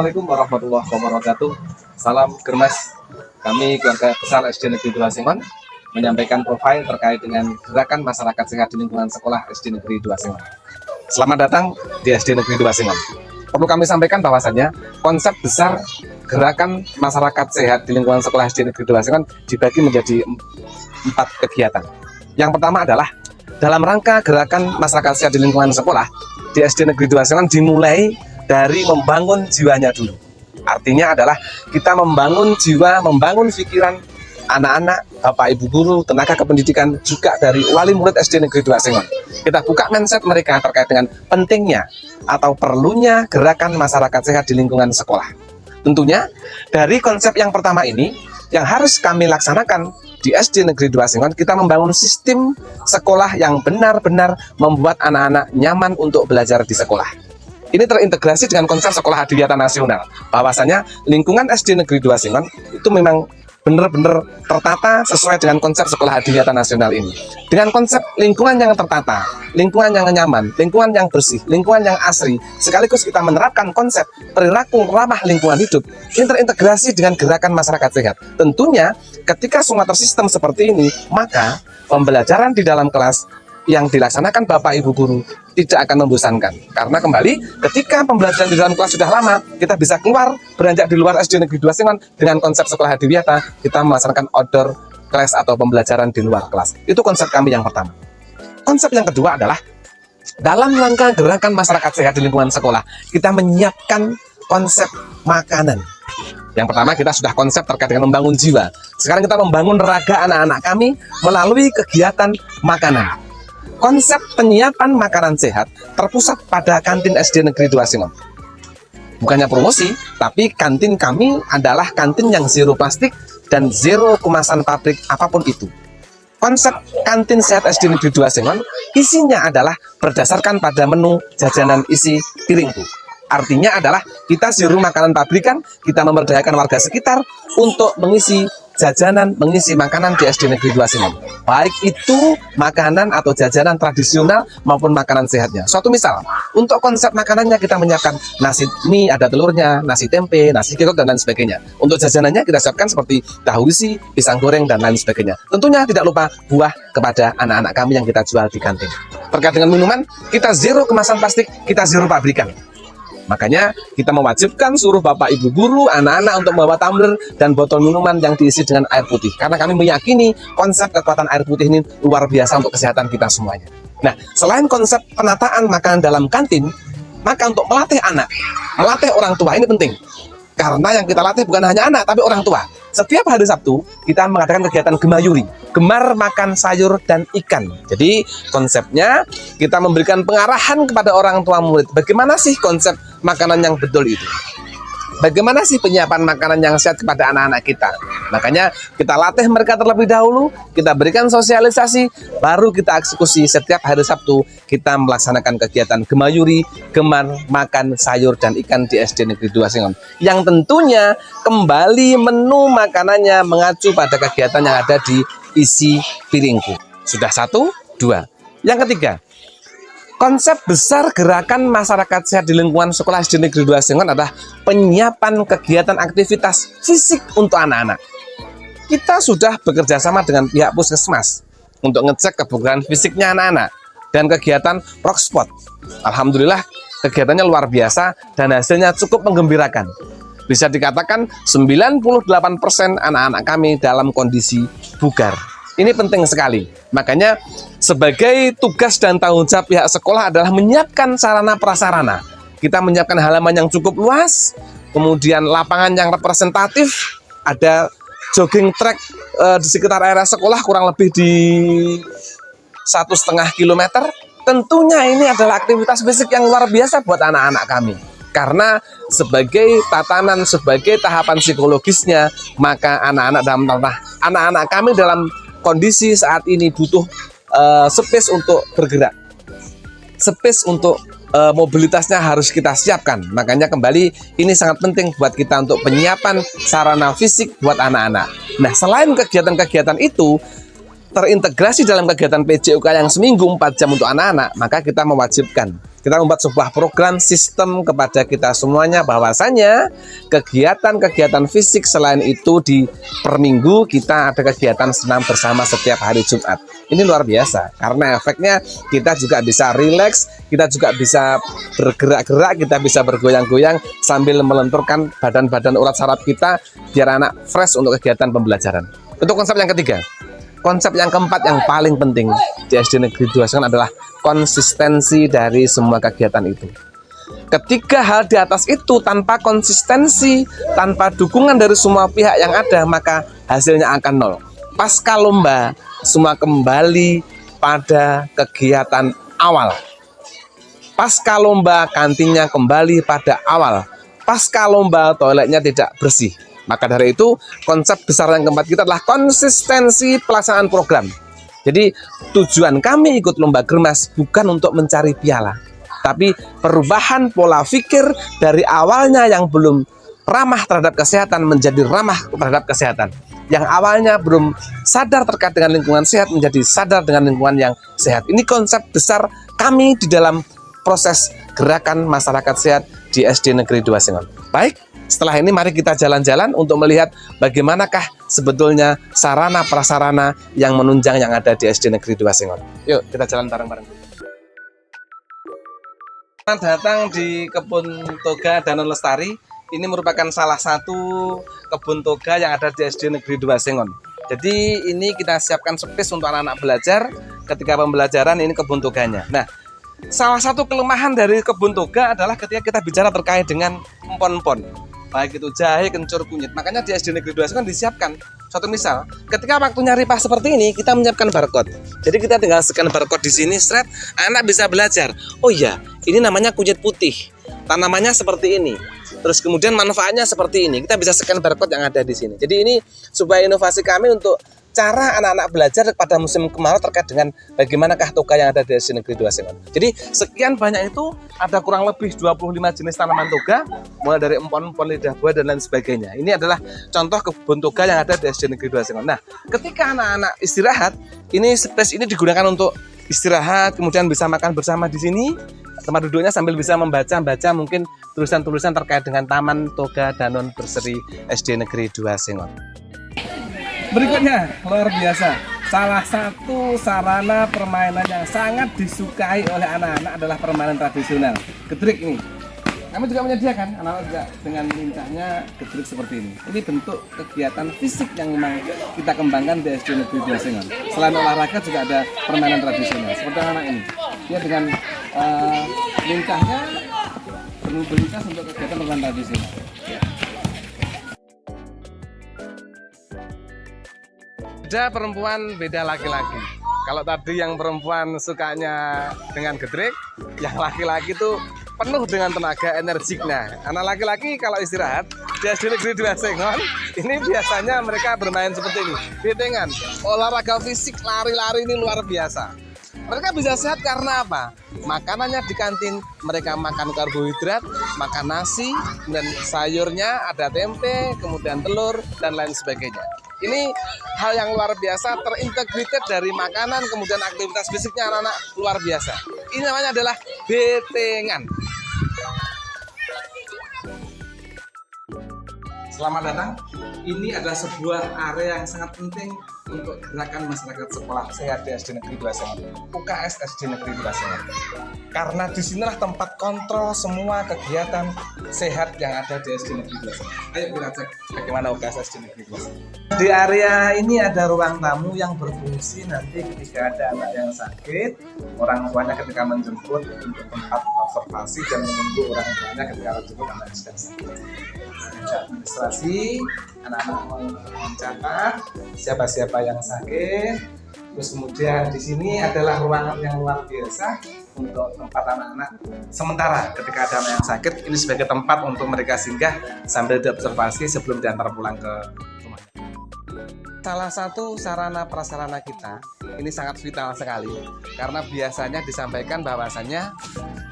Assalamualaikum warahmatullahi wabarakatuh. Salam Germas. Kami keluarga besar SD Negeri 2 Sengon menyampaikan profil terkait dengan gerakan masyarakat sehat di lingkungan sekolah SD Negeri 2 Sengon. Selamat datang di SD Negeri 2 Sengon. Perlu kami sampaikan bahwasannya konsep besar gerakan masyarakat sehat di lingkungan sekolah SD Negeri 2 Sengon dibagi menjadi 4 kegiatan. Yang pertama adalah dalam rangka gerakan masyarakat sehat di lingkungan sekolah di SD Negeri 2 Sengon dimulai dari membangun jiwanya dulu. Artinya adalah kita membangun jiwa, membangun pikiran anak-anak, bapak ibu guru, tenaga kependidikan, juga dari wali murid SD Negeri 2 Sengon. Kita buka mindset mereka terkait dengan pentingnya atau perlunya gerakan masyarakat sehat di lingkungan sekolah. Tentunya dari konsep yang pertama ini yang harus kami laksanakan di SD Negeri 2 Sengon, kita membangun sistem sekolah yang benar-benar membuat anak-anak nyaman untuk belajar di sekolah. Ini terintegrasi dengan konsep sekolah adiwiyata nasional. Bahwasanya lingkungan SD Negeri 2 Sengon itu memang benar-benar tertata sesuai dengan konsep sekolah adiwiyata nasional ini. Dengan konsep lingkungan yang tertata, lingkungan yang nyaman, lingkungan yang bersih, lingkungan yang asri, sekaligus kita menerapkan konsep perilaku ramah lingkungan hidup. Ini terintegrasi dengan gerakan masyarakat sehat. Tentunya ketika semua tersistem seperti ini, maka pembelajaran di dalam kelas yang dilaksanakan Bapak Ibu Guru tidak akan membosankan. Karena kembali ketika pembelajaran di dalam kelas sudah lama, kita bisa keluar beranjak di luar SD Negeri 2 Sengon dengan konsep sekolah adiwiyata, kita melaksanakan outdoor class atau pembelajaran di luar kelas. Itu konsep kami yang pertama. Konsep yang kedua adalah dalam rangka gerakan masyarakat sehat di lingkungan sekolah, kita menyiapkan konsep makanan. Yang pertama kita sudah konsep terkait dengan membangun jiwa. Sekarang kita membangun raga anak-anak kami melalui kegiatan makanan. Konsep penyiapan makanan sehat terpusat pada kantin SD Negeri 2 Sengon. Bukannya promosi, tapi kantin kami adalah kantin yang zero plastik dan zero kemasan pabrik apapun itu. Konsep kantin sehat SD Negeri 2 Sengon isinya adalah berdasarkan pada menu jajanan isi piringku. Artinya adalah kita zero makanan pabrikan, kita memberdayakan warga sekitar untuk mengisi jajanan, mengisi makanan di SD Negeri 2 Sengon. Baik itu makanan atau jajanan tradisional maupun makanan sehatnya. Suatu misal, untuk konsep makanannya kita menyiapkan nasi mie, ada telurnya, nasi tempe, nasi kekok, dan lain sebagainya. Untuk jajanannya kita siapkan seperti tahu isi, pisang goreng, dan lain sebagainya. Tentunya tidak lupa buah kepada anak-anak kami yang kita jual di kantin. Terkait dengan minuman, kita zero kemasan plastik, kita zero pabrikan. Makanya kita mewajibkan seluruh bapak ibu guru, anak-anak untuk membawa tumbler dan botol minuman yang diisi dengan air putih. Karena kami meyakini konsep kekuatan air putih ini luar biasa untuk kesehatan kita semuanya. Nah, selain konsep penataan makanan dalam kantin, maka untuk melatih anak, melatih orang tua ini penting. Karena yang kita latih bukan hanya anak, tapi orang tua. Setiap hari Sabtu, kita mengadakan kegiatan gemayuri, gemar makan sayur dan ikan. Jadi, konsepnya kita memberikan pengarahan kepada orang tua murid. Bagaimana sih konsep makanan yang betul itu? Bagaimana sih penyiapan makanan yang sehat kepada anak-anak kita? Makanya kita latih mereka terlebih dahulu, kita berikan sosialisasi, baru kita eksekusi. Setiap hari Sabtu kita melaksanakan kegiatan gemayuri, gemar makan sayur dan ikan di SD Negeri 2 Sengon. Yang tentunya kembali menu makanannya mengacu pada kegiatan yang ada di isi piringku. Sudah 1, 2. Yang ketiga, konsep besar gerakan masyarakat sehat di lingkungan sekolah SD Negeri 2 Sengon adalah penyiapan kegiatan aktivitas fisik untuk anak-anak. Kita sudah bekerja sama dengan pihak puskesmas untuk ngecek kebugaran fisiknya anak-anak dan kegiatan rock spot. Alhamdulillah kegiatannya luar biasa dan hasilnya cukup menggembirakan. Bisa dikatakan 98% anak-anak kami dalam kondisi bugar. Ini penting sekali. Makanya sebagai tugas dan tanggung jawab pihak sekolah adalah menyiapkan sarana prasarana. Kita menyiapkan halaman yang cukup luas, kemudian lapangan yang representatif, ada jogging track di sekitar area sekolah kurang lebih di 1,5 kilometer. Tentunya ini adalah aktivitas fisik yang luar biasa buat anak-anak kami. Karena sebagai tatanan, sebagai tahapan psikologisnya, maka anak-anak kami dalam kondisi saat ini butuh space untuk bergerak, space untuk mobilitasnya harus kita siapkan. Makanya kembali ini sangat penting buat kita untuk penyiapan sarana fisik buat anak-anak. Nah, selain kegiatan-kegiatan itu terintegrasi dalam kegiatan PJUK yang seminggu 4 jam untuk anak-anak, maka kita mewajibkan kita membuat sebuah program sistem kepada kita semuanya bahwasanya kegiatan-kegiatan fisik selain itu di per minggu kita ada kegiatan senam bersama setiap hari Jumat. Ini luar biasa karena efeknya kita juga bisa rileks, kita juga bisa bergerak-gerak, kita bisa bergoyang-goyang sambil melenturkan badan-badan urat saraf kita biar anak fresh untuk kegiatan pembelajaran. Untuk konsep yang ketiga, konsep yang keempat yang paling penting di SD Negeri 2 Sengon adalah konsistensi dari semua kegiatan itu. Ketiga hal di atas itu tanpa konsistensi, tanpa dukungan dari semua pihak yang ada, maka hasilnya akan nol. Pasca lomba, semua kembali pada kegiatan awal. Pasca lomba, kantinnya kembali pada awal. Pasca lomba, toiletnya tidak bersih. Maka dari itu, konsep besar yang keempat kita adalah konsistensi pelaksanaan program. Jadi, tujuan kami ikut lomba Germas bukan untuk mencari piala, tapi perubahan pola pikir dari awalnya yang belum ramah terhadap kesehatan menjadi ramah terhadap kesehatan. Yang awalnya belum sadar terkait dengan lingkungan sehat menjadi sadar dengan lingkungan yang sehat. Ini konsep besar kami di dalam proses gerakan masyarakat sehat di SD Negeri 2 Sengon. Baik, setelah ini mari kita jalan-jalan untuk melihat bagaimanakah sebetulnya sarana prasarana yang menunjang yang ada di SD Negeri 2 Sengon. Yuk, kita jalan bareng-bareng. Selamat datang di Kebun Toga Danau Lestari. Ini merupakan salah satu kebun toga yang ada di SD Negeri 2 Sengon. Jadi ini kita siapkan space untuk anak-anak belajar. Ketika pembelajaran ini kebun toganya. Nah, salah satu kelemahan dari kebun toga adalah ketika kita bicara terkait dengan empon-empon, baik itu jahe, kencur, kunyit. Makanya di SD Negeri 2 Sengon disiapkan suatu misal, ketika waktunya ripah seperti ini, kita menyiapkan barcode. Jadi kita tinggal scan barcode di sini, seret, anak bisa belajar. Oh iya, ini namanya kunyit putih, tanamannya seperti ini. Terus kemudian manfaatnya seperti ini. Kita bisa scan barcode yang ada di sini. Jadi ini sebuah inovasi kami untuk cara anak-anak belajar pada musim kemarau terkait dengan bagaimanakah toga yang ada di SD Negeri 2 Sengon. Jadi sekian banyak itu, ada kurang lebih 25 jenis tanaman toga, mulai dari empon-empon, lidah buah, dan lain sebagainya. Ini adalah contoh kebun toga yang ada di SD Negeri 2 Sengon. Nah, ketika anak-anak istirahat, ini space ini digunakan untuk istirahat, kemudian bisa makan bersama di sini. Tempat duduknya sambil bisa membaca mungkin tulisan-tulisan terkait dengan Taman Toga Danau Berseri SD Negeri 2 Sengon. Berikutnya, luar biasa, salah satu sarana permainan yang sangat disukai oleh anak-anak adalah permainan tradisional, gedrik ini. Kami juga menyediakan anak-anak juga dengan lincahnya gedrik seperti ini. Ini bentuk kegiatan fisik yang memang kita kembangkan di SD Negeri 2 Sengon. Selain olahraga juga ada permainan tradisional seperti anak ini. Dia dengan lincahnya berlintas untuk kegiatan permainan tradisional. Beda perempuan, beda laki-laki. Kalau tadi yang perempuan sukanya dengan gedrik, yang laki-laki itu penuh dengan tenaga energiknya. Anak laki-laki kalau istirahat di SD Negeri 2 Sengon, ini biasanya mereka bermain seperti ini, betengan, olahraga fisik, lari-lari ini luar biasa. Mereka bisa sehat karena apa? Makanannya di kantin, mereka makan karbohidrat, makan nasi, dan sayurnya ada tempe, kemudian telur, dan lain sebagainya. Ini hal yang luar biasa, terintegrated dari makanan, kemudian aktivitas fisiknya anak-anak luar biasa. Ini namanya adalah betengan. Selamat datang. Ini adalah sebuah area yang sangat penting untuk gerakan masyarakat sekolah sehat di SD Negeri 2 Sengon, UKS SD Negeri 2 Sengon. Karena disinilah tempat kontrol semua kegiatan sehat yang ada di SD Negeri 2 Sengon. Ayo kita cek bagaimana UKS SD Negeri 2 Sengon. Di area ini ada ruang tamu yang berfungsi nanti ketika ada anak yang sakit, orang tuanya ketika menjemput untuk tempat observasi dan menunggu orang tuanya ketika menjemput anak yang sedang sakit. Administrasi, anak-anak mencatat siapa-siapa yang sakit. Terus kemudian di sini adalah ruangan yang luar biasa untuk tempat anak-anak sementara ketika ada anak yang sakit, ini sebagai tempat untuk mereka singgah sambil diobservasi sebelum diantar pulang ke rumahnya. Salah satu sarana prasarana kita ini sangat vital sekali karena biasanya disampaikan bahwasannya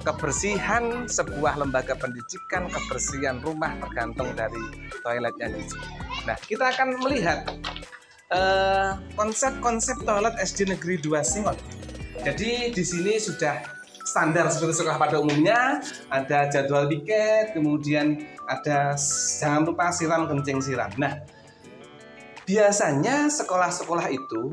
kebersihan sebuah lembaga pendidikan, kebersihan rumah tergantung dari toiletnya di sini. Nah, kita akan melihat konsep-konsep toilet SD Negeri 2 Sengon. Jadi di sini sudah standar seperti sekolah pada umumnya, ada jadwal piket, kemudian ada jangan lupa siram kencing siram. Nah, biasanya sekolah-sekolah itu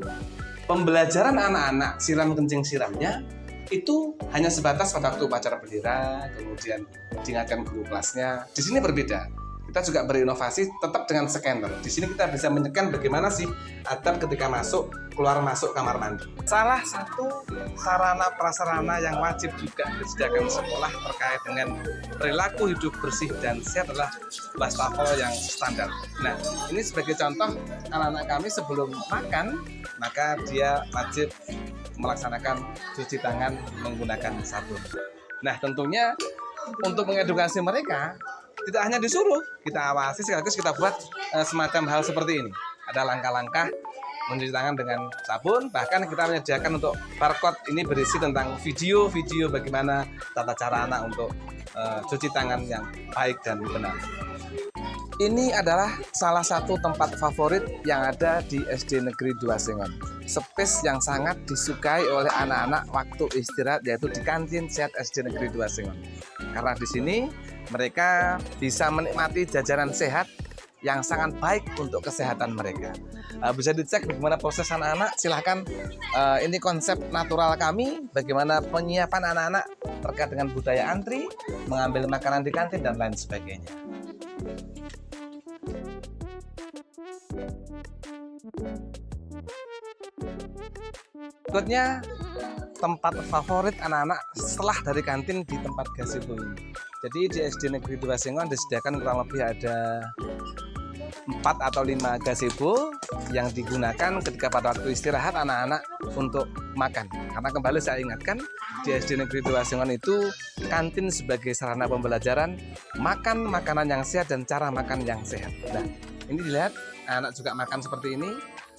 pembelajaran anak-anak siram kencing siramnya itu hanya sebatas pada waktu upacara bendera, kemudian diingatkan guru kelasnya. Di sini berbeda. Kita juga berinovasi tetap dengan scanner. Di sini kita bisa menyekan bagaimana sih adab ketika masuk, keluar masuk kamar mandi. Salah satu sarana prasarana yang wajib juga disediakan sekolah terkait dengan perilaku hidup bersih dan sehat adalah wastafel yang standar. Nah, ini sebagai contoh, anak-anak kami sebelum makan, maka dia wajib melaksanakan cuci tangan menggunakan sabun. Nah, tentunya untuk mengedukasi mereka, tidak hanya disuruh, kita awasi sekaligus kita buat semacam hal seperti ini. Ada langkah-langkah mencuci tangan dengan sabun, bahkan kita menyediakan untuk barcode ini berisi tentang video-video bagaimana tata cara anak untuk cuci tangan yang baik dan benar. Ini adalah salah satu tempat favorit yang ada di SD Negeri 2 Sengon. Space yang sangat disukai oleh anak-anak waktu istirahat, yaitu di kantin sehat SD Negeri 2 Sengon. Karena di sini mereka bisa menikmati jajanan sehat yang sangat baik untuk kesehatan mereka. Bisa dicek bagaimana proses anak-anak, silahkan. Ini konsep natural kami, bagaimana penyiapan anak-anak terkait dengan budaya antri, mengambil makanan di kantin, dan lain sebagainya. Berikutnya, tempat favorit anak-anak setelah dari kantin di tempat gazebo ini. Jadi di SD Negeri 2 Sengon disediakan kurang lebih ada 4 atau 5 gazebo yang digunakan ketika pada waktu istirahat anak-anak untuk makan. Karena kembali saya ingatkan, di SD Negeri 2 Sengon itu kantin sebagai sarana pembelajaran, makan makanan yang sehat dan cara makan yang sehat. Nah, ini dilihat anak juga makan seperti ini.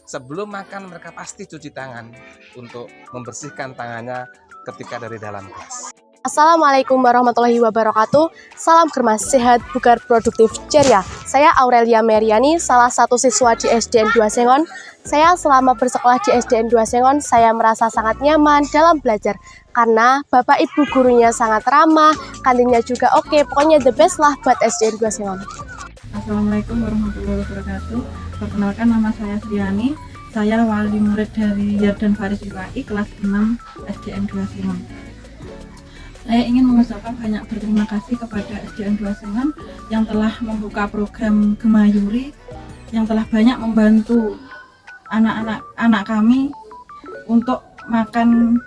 Sebelum makan mereka pasti cuci tangan untuk membersihkan tangannya ketika dari dalam kelas. Assalamualaikum warahmatullahi wabarakatuh. Salam Germas, sehat, bugar, produktif, ceria. Saya Aurelia Meriani, salah satu siswa di SDN 2 Sengon. Saya selama bersekolah di SDN 2 Sengon, saya merasa sangat nyaman dalam belajar. Karena Bapak Ibu gurunya sangat ramah, kantinnya juga oke, pokoknya the best lah buat SDN 2 Sengon. Assalamualaikum warahmatullahi wabarakatuh. Perkenalkan, nama saya Sriani. Saya wali murid dari Yardan Faris IPAI kelas 6 SDN 2 Sengon. Saya ingin mengucapkan banyak berterima kasih kepada SDN 2 Sengon yang telah membuka program Gemayuri, yang telah banyak membantu anak-anak kami untuk makan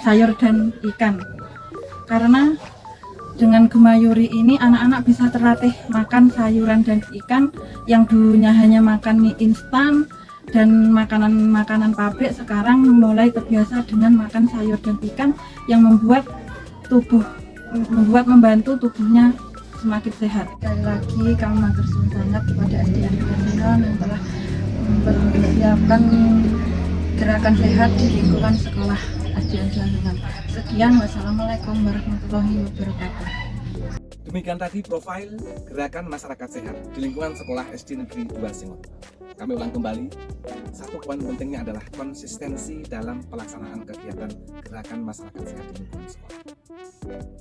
sayur dan ikan. Karena dengan Gemayuri ini anak-anak bisa terlatih makan sayuran dan ikan yang dulunya hanya makan mie instan dan makanan-makanan pabrik, sekarang mulai terbiasa dengan makan sayur dan ikan yang membantu tubuhnya semakin sehat. Sekali lagi kami maturnuwun sangat kepada SDN 2 Sengon yang telah mempersiapkan gerakan sehat di lingkungan sekolah SDN 2 Sengon. Sekian, wassalamualaikum warahmatullahi wabarakatuh. Demikian tadi profil gerakan masyarakat sehat di lingkungan sekolah SD Negeri 2 Sengon. Kami ulang kembali, satu poin pentingnya adalah konsistensi dalam pelaksanaan kegiatan gerakan masyarakat sehat di lingkungan sekolah.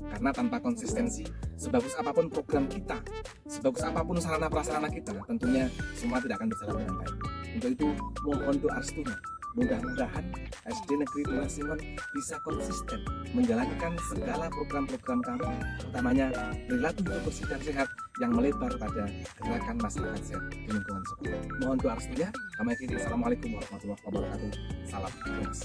Karena tanpa konsistensi, sebagus apapun program kita, sebagus apapun sarana prasarana kita, tentunya semua tidak akan berjalan dengan baik. Untuk itu, mohon doa restunya. Mudah-mudahan SD Negeri 2 Sengon bisa konsisten menjalankan segala program-program kami, utamanya perilaku hidup bersih dan sehat yang melebar pada gerakan masyarakat sehat di lingkungan sekolah. Mohon doa restunya. Kami akhiri. Assalamualaikum warahmatullahi wabarakatuh. Salam Germas.